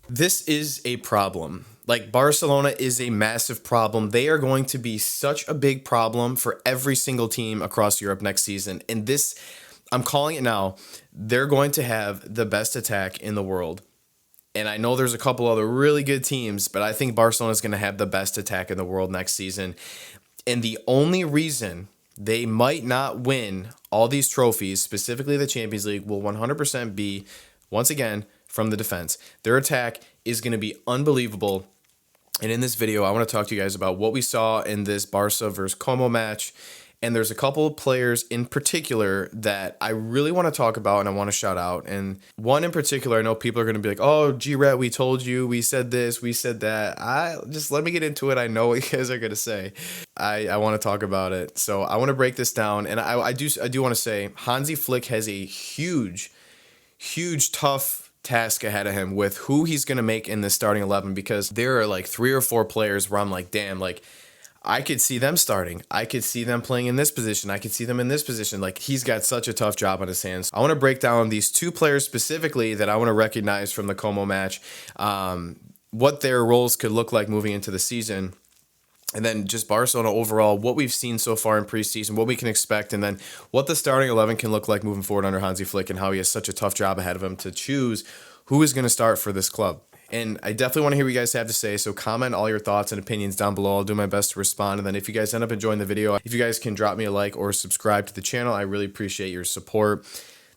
This is a problem. Like, Barcelona is a massive problem. They are going to be such a big problem for every single team across Europe next season. And this, I'm calling it now, they're going to have the best attack in the world. And I know there's a couple other really good teams, but I think Barcelona is going to have the best attack in the world next season. And the only reason they might not win all these trophies, specifically the Champions League, will 100% be, once again, from the defense. Their attack is going to be unbelievable. And in this video, I want to talk to you guys about what we saw in this Barca versus Como match. And there's a couple of players in particular that I really want to talk about and I want to shout out. And one in particular, I know people are going to be like, oh, GRETT, we told you, we said this, we said that. Just let me get into it. I know what you guys are going to say. I want to talk about it. So I want to break this down. And I do want to say Hansi Flick has a huge, tough task ahead of him with who he's going to make in this starting 11, because there are like 3 or 4 players where I'm like, damn, like I could see them starting. I could see them playing in this position. I could see them in this position. Like, he's got such a tough job on his hands. I want to break down these 2 players specifically that I want to recognize from the Como match, what their roles could look like moving into the season. And then just Barcelona overall, what we've seen so far in preseason, what we can expect, and then what the starting 11 can look like moving forward under Hansi Flick, and how he has such a tough job ahead of him to choose who is going to start for this club. And I definitely want to hear what you guys have to say, so comment all your thoughts and opinions down below. I'll do my best to respond. And then if you guys end up enjoying the video, if you guys can drop me a like or subscribe to the channel, I really appreciate your support.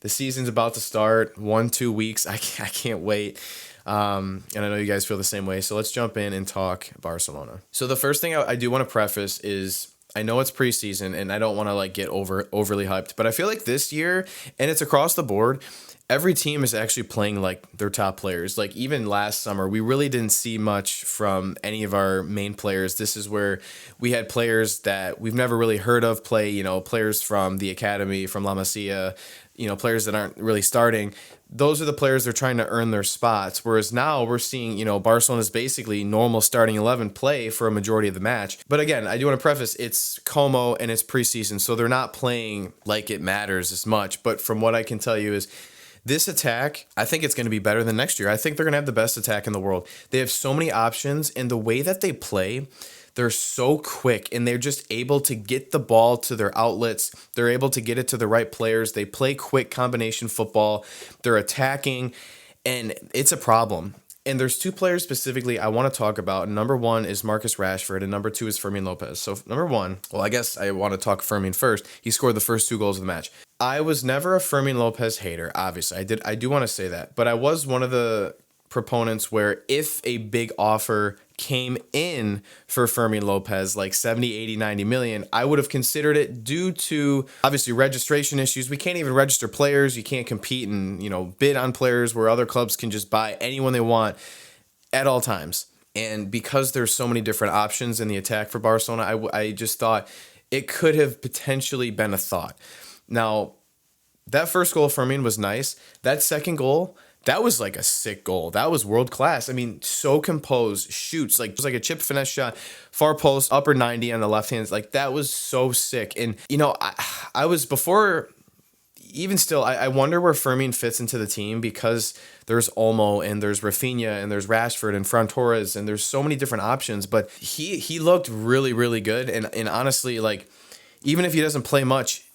The season's about to start, 1-2 weeks. I can't wait. And I know you guys feel the same way. So let's jump in and talk Barcelona. So the first thing I do want to preface is, I know it's preseason and I don't want to like get overly hyped, but I feel like this year, and it's across the board, every team is actually playing like their top players. Like, even last summer, we really didn't see much from any of our main players. This is where we had players that we've never really heard of play, you know, players from the academy, from La Masia, you know, players that aren't really starting. Those are the players that are trying to earn their spots. Whereas now we're seeing, you know, Barcelona's basically normal starting 11 play for a majority of the match. But again, I do want to preface, it's Como and it's preseason, so they're not playing like it matters as much. But from what I can tell you is, this attack, I think it's going to be better than next year. I think they're going to have the best attack in the world. They have so many options, and the way that they play, they're so quick, and they're just able to get the ball to their outlets. They're able to get it to the right players. They play quick combination football. They're attacking, and it's a problem. And there's 2 players specifically I want to talk about. Number 1 is Marcus Rashford, and number 2 is Fermín López. So number 1, well, I guess I want to talk Fermín first. He scored the first 2 goals of the match. I was never a Fermín López hater, obviously. I do want to say that. But I was one of the proponents where if a big offer came in for Fermín López, like 70, 80, 90 million, I would have considered it, due to obviously registration issues. We can't even register players. You can't compete and, you know, bid on players where other clubs can just buy anyone they want at all times. And because there's so many different options in the attack for Barcelona, I just thought it could have potentially been a thought. Now, that first goal for Fermín was nice. That second goal, that was like a sick goal. That was world class. I mean, so composed, shoots, like it was like a chip finesse shot, far post, upper 90 on the left hand. Like, that was so sick. And, you know, I was before, even still, I wonder where Fermín fits into the team, because there's Olmo and there's Rafinha and there's Rashford and Ferran Torres, and there's so many different options. But he looked really good. And honestly, like, even if he doesn't play much,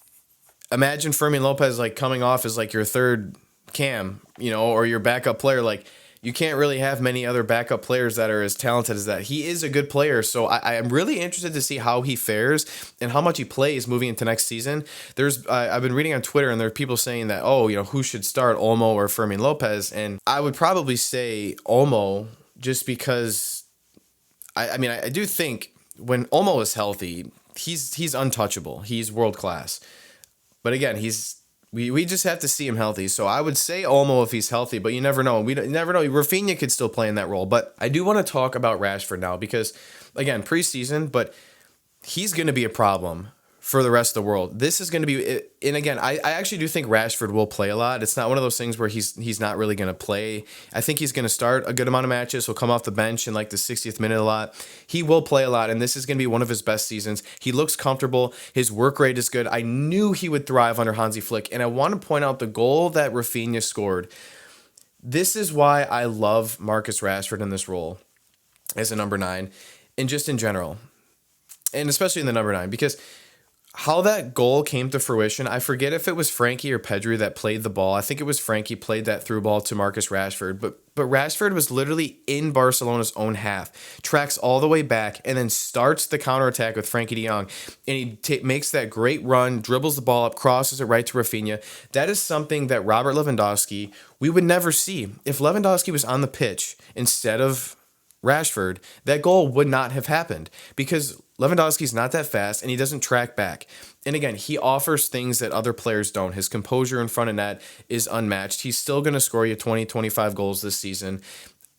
imagine Fermín López like coming off as like your third cam, you know, or your backup player. Like, you can't really have many other backup players that are as talented as that. He is a good player, so I am really interested to see how he fares and how much he plays moving into next season. I've been reading on Twitter, and there are people saying that, oh, you know, who should start, Olmo or Fermín López? And I would probably say Olmo, just because I mean, I do think when Olmo is healthy, he's untouchable. He's world class. But again, we just have to see him healthy. So I would say Olmo if he's healthy, but you never know. Never know. Rafinha could still play in that role. But I do want to talk about Rashford now, because, again, preseason, but he's going to be a problem for the rest of the world. This is going to be, and again, I actually do think Rashford will play a lot. It's not one of those things where he's not really going to play. I think he's going to start a good amount of matches. He'll come off the bench in like the 60th minute a lot. He will play a lot, and this is going to be one of his best seasons. He looks comfortable. His work rate is good. I knew he would thrive under Hansi Flick, and I want to point out the goal that Rafinha scored. This is why I love Marcus Rashford in this role as a number 9 and just in general, and especially in the number 9, because how that goal came to fruition, I forget if it was Frenkie or Pedri that played the ball. I think it was Frenkie played that through ball to Marcus Rashford, but Rashford was literally in Barcelona's own half, tracks all the way back, and then starts the counterattack with Frenkie de Jong, and he makes that great run, dribbles the ball up, crosses it right to Rafinha. That is something that Robert Lewandowski, we would never see. If Lewandowski was on the pitch instead of Rashford, that goal would not have happened because Lewandowski's not that fast and he doesn't track back. And again, he offers things that other players don't. His composure in front of net is unmatched. He's still going to score you 20, 25 goals this season,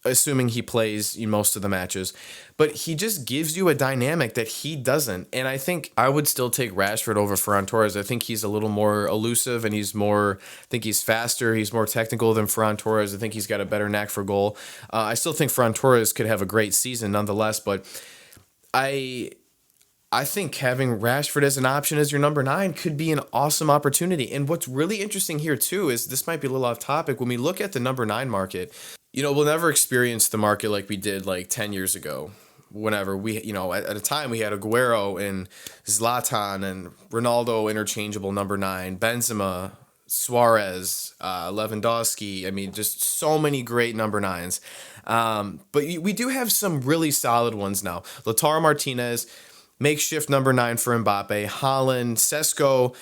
assuming he plays most of the matches. But he just gives you a dynamic that he doesn't. And I think I would still take Rashford over Ferran Torres. I think he's a little more elusive and I think he's faster. He's more technical than Ferran Torres. I think he's got a better knack for goal. I still think Ferran Torres could have a great season nonetheless, but I think having Rashford as an option as your number 9 could be an awesome opportunity. And what's really interesting here too is this might be a little off topic. When we look at the number 9 market, we'll never experience the market like we did like 10 years ago. Whenever we, at a time we had Aguero and Zlatan and Ronaldo interchangeable number 9, Benzema, Suarez, Lewandowski. I mean, just so many great number 9s. But we do have some really solid ones now. Lautaro Martinez, makeshift number 9 for Mbappe. Haaland, Sesko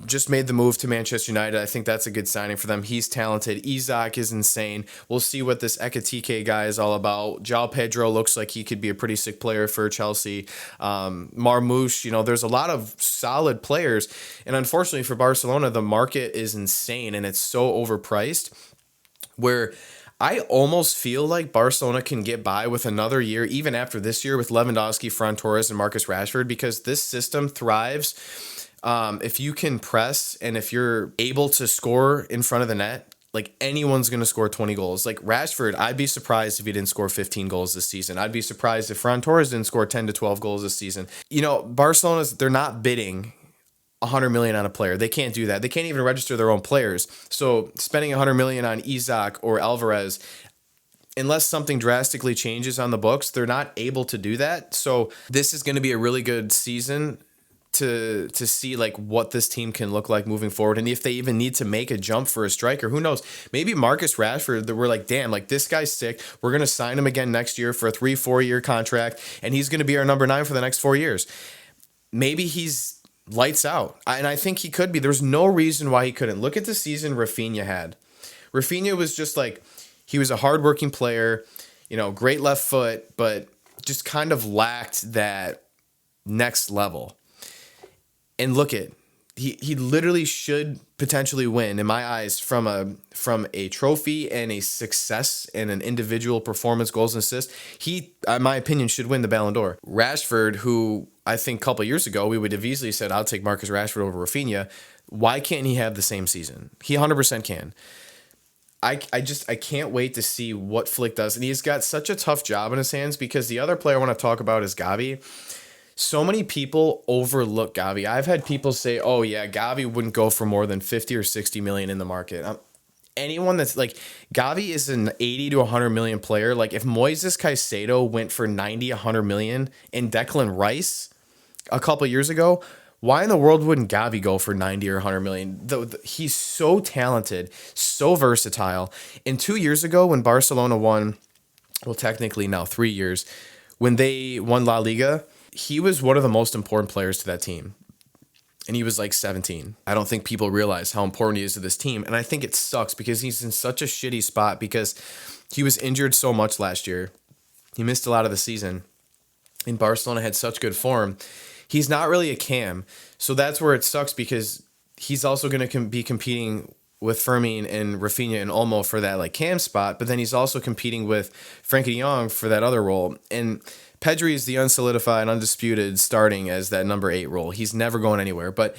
just made the move to Manchester United. I think that's a good signing for them. He's talented. Isak is insane. We'll see what this Ekitike guy is all about. João Pedro looks like he could be a pretty sick player for Chelsea. Marmoush, there's a lot of solid players. And unfortunately for Barcelona, the market is insane and it's so overpriced where I almost feel like Barcelona can get by with another year, even after this year, with Lewandowski, Ferran Torres, and Marcus Rashford, because this system thrives if you can press and if you're able to score in front of the net. Like anyone's going to score 20 goals. Like Rashford, I'd be surprised if he didn't score 15 goals this season. I'd be surprised if Ferran Torres didn't score 10 to 12 goals this season. They're not bidding 100 million on a player. They can't do that. They can't even register their own players. So spending 100 million on Isak or Alvarez, unless something drastically changes on the books, they're not able to do that. So this is going to be a really good season to see like what this team can look like moving forward. And if they even need to make a jump for a striker, who knows? Maybe Marcus Rashford, that we're like, damn, like this guy's sick. We're going to sign him again next year for a 3-4 year contract. And he's going to be our number 9 for the next 4 years. Maybe he's lights out. And I think he could be. There's no reason why he couldn't. Look at the season Rafinha had. Rafinha was just like, he was a hardworking player, great left foot, but just kind of lacked that next level. And look at, he literally should potentially win, in my eyes, from a trophy and a success and an individual performance, goals and assists. He, in my opinion, should win the Ballon d'Or. Rashford, who I think a couple years ago we would have easily said, I'll take Marcus Rashford over Rafinha. Why can't he have the same season? He 100% can. I can't wait to see what Flick does. And he's got such a tough job in his hands because the other player I want to talk about is Gavi. So many people overlook Gavi. I've had people say, oh yeah, Gavi wouldn't go for more than 50 or 60 million in the market. Anyone that's like, Gavi is an 80 to 100 million player. Like if Moises Caicedo went for 90, 100 million and Declan Rice a couple years ago, why in the world wouldn't Gavi go for 90 or 100 million? He's so talented, so versatile. And 2 years ago when Barcelona won, well, technically now 3 years, when they won La Liga, he was one of the most important players to that team. And he was like 17. I don't think people realize how important he is to this team. And I think it sucks because he's in such a shitty spot because he was injured so much last year. He missed a lot of the season. And Barcelona had such good form. He's not really a cam. So that's where it sucks because he's also going to be competing with Fermín and Rafinha and Olmo for that like cam spot. But then he's also competing with Frenkie de Jong for that other role. And Pedri is the unsolidified, undisputed starting as that number 8 role. He's never going anywhere. But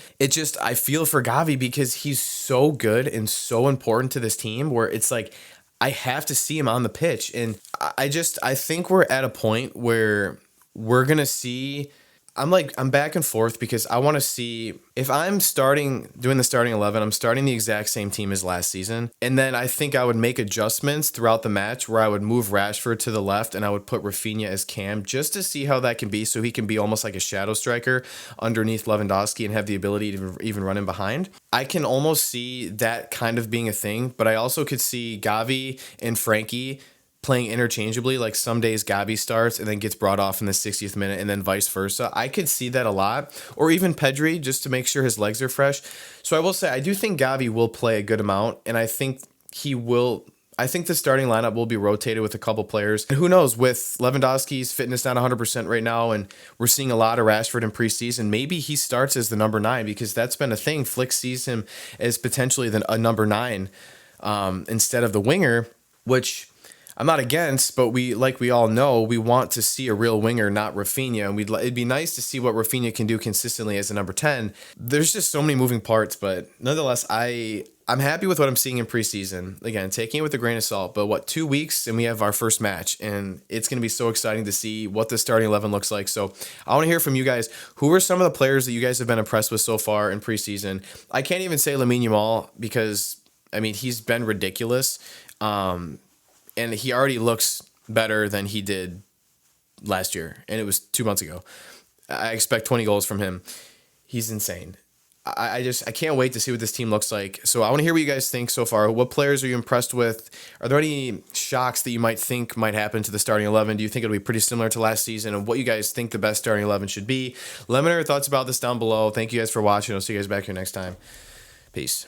I feel for Gavi because he's so good and so important to this team where it's like, I have to see him on the pitch. And I think we're at a point where we're going to see, I'm back and forth because I want to see if I'm doing the starting 11, I'm starting the exact same team as last season. And then I think I would make adjustments throughout the match where I would move Rashford to the left and I would put Rafinha as cam just to see how that can be, so he can be almost like a shadow striker underneath Lewandowski and have the ability to even run in behind. I can almost see that kind of being a thing, but I also could see Gavi and Frenkie playing interchangeably. Like some days Gavi starts and then gets brought off in the 60th minute and then vice versa. I could see that a lot. Or even Pedri, just to make sure his legs are fresh. So I will say, I do think Gavi will play a good amount, and I think I think the starting lineup will be rotated with a couple players. And who knows, with Lewandowski's fitness not 100% right now, and we're seeing a lot of Rashford in preseason, maybe he starts as the number 9, because that's been a thing. Flick sees him as potentially a number 9 instead of the winger, which I'm not against, but we all know, we want to see a real winger, not Rafinha. And it'd be nice to see what Rafinha can do consistently as a number 10. There's just so many moving parts, but nonetheless, I'm happy with what I'm seeing in preseason. Again, taking it with a grain of salt, but 2 weeks and we have our first match, and it's going to be so exciting to see what the starting 11 looks like. So I want to hear from you guys. Who are some of the players that you guys have been impressed with so far in preseason? I can't even say Lamine Yamal because, I mean, he's been ridiculous. And he already looks better than he did last year, and it was 2 months ago. I expect 20 goals from him. He's insane. I can't wait to see what this team looks like. So I want to hear what you guys think so far. What players are you impressed with? Are there any shocks that you might think might happen to the starting 11? Do you think it'll be pretty similar to last season? And what you guys think the best starting 11 should be? Let me know your thoughts about this down below. Thank you guys for watching. I'll see you guys back here next time. Peace.